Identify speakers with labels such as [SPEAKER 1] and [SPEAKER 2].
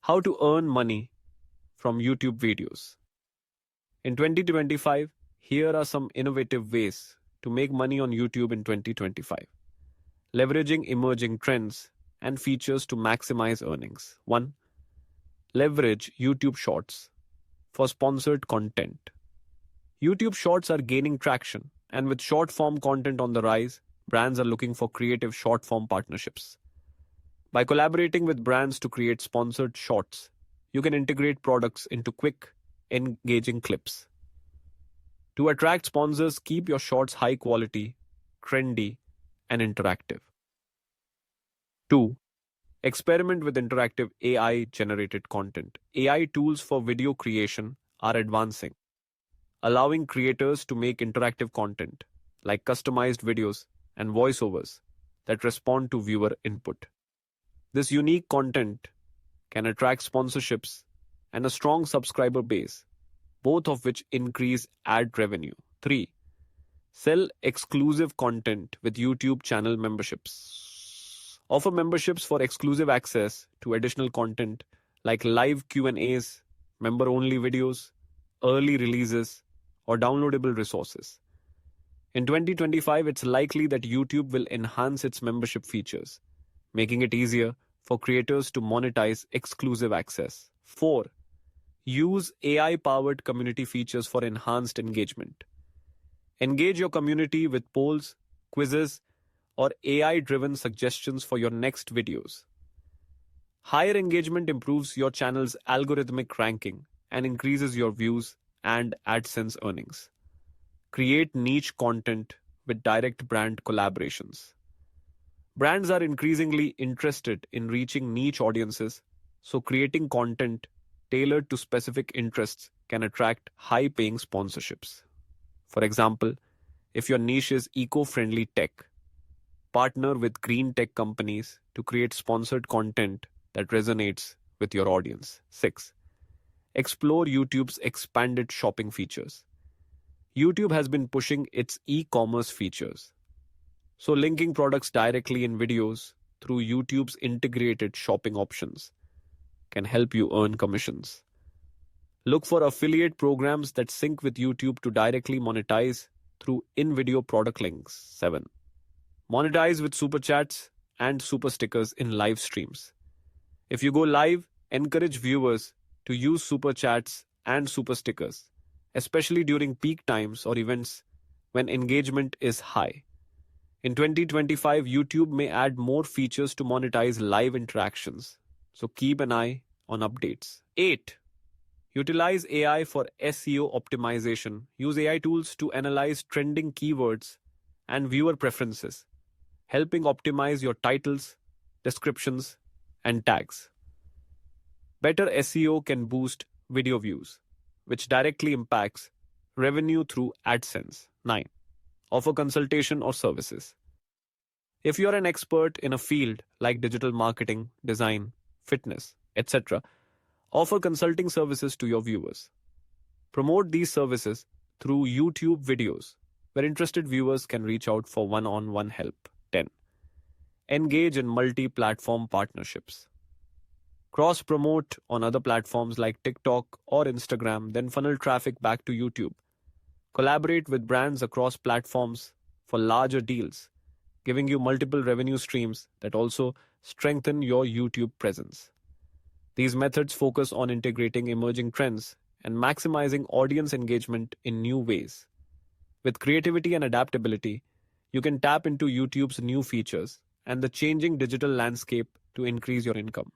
[SPEAKER 1] How to earn money from YouTube videos. In 2025, here are some innovative ways to make money on YouTube in 2025. Leveraging emerging trends and features to maximize earnings. 1. Leverage YouTube Shorts for sponsored content. YouTube Shorts are gaining traction, and with short form content on the rise, brands are looking for creative short form partnerships. By collaborating with brands to create sponsored shorts, you can integrate products into quick, engaging clips. To attract sponsors, keep your shorts high quality, trendy, and interactive. 2. Experiment with interactive AI-generated content. AI tools for video creation are advancing, allowing creators to make interactive content like customized videos and voiceovers that respond to viewer input. This unique content can attract sponsorships and a strong subscriber base, both of which increase ad revenue. 3. Sell exclusive content with YouTube channel memberships. Offer memberships for exclusive access to additional content like live Q&As, member-only videos, early releases, or downloadable resources. In 2025, it's likely that YouTube will enhance its membership features, making it easier for creators to monetize exclusive access. 4. Use AI-powered community features for enhanced engagement. Engage your community with polls, quizzes, or AI-driven suggestions for your next videos. Higher engagement improves your channel's algorithmic ranking and increases your views and AdSense earnings. Create niche content with direct brand collaborations. Brands are increasingly interested in reaching niche audiences, so creating content tailored to specific interests can attract high-paying sponsorships. For example, if your niche is eco-friendly tech, partner with green tech companies to create sponsored content that resonates with your audience. 6. Explore YouTube's expanded shopping features. YouTube has been pushing its e-commerce features, so linking products directly in videos through YouTube's integrated shopping options can help you earn commissions. Look for affiliate programs that sync with YouTube to directly monetize through in-video product links. 7. Monetize with super chats and super stickers in live streams. If you go live, encourage viewers to use super chats and super stickers, especially during peak times or events when engagement is high. In 2025, YouTube may add more features to monetize live interactions, so keep an eye on updates. 8. Utilize AI for SEO optimization. Use AI tools to analyze trending keywords and viewer preferences, helping optimize your titles, descriptions, and tags. Better SEO can boost video views, which directly impacts revenue through AdSense. 9. Offer consultation or services. If you're an expert in a field like digital marketing, design, fitness, etc., offer consulting services to your viewers. Promote these services through YouTube videos, where interested viewers can reach out for one-on-one help. 10. Engage in multi-platform partnerships. Cross-promote on other platforms like TikTok or Instagram, then funnel traffic back to YouTube. Collaborate with brands across platforms for larger deals, giving you multiple revenue streams that also strengthen your YouTube presence. These methods focus on integrating emerging trends and maximizing audience engagement in new ways. With creativity and adaptability, you can tap into YouTube's new features and the changing digital landscape to increase your income.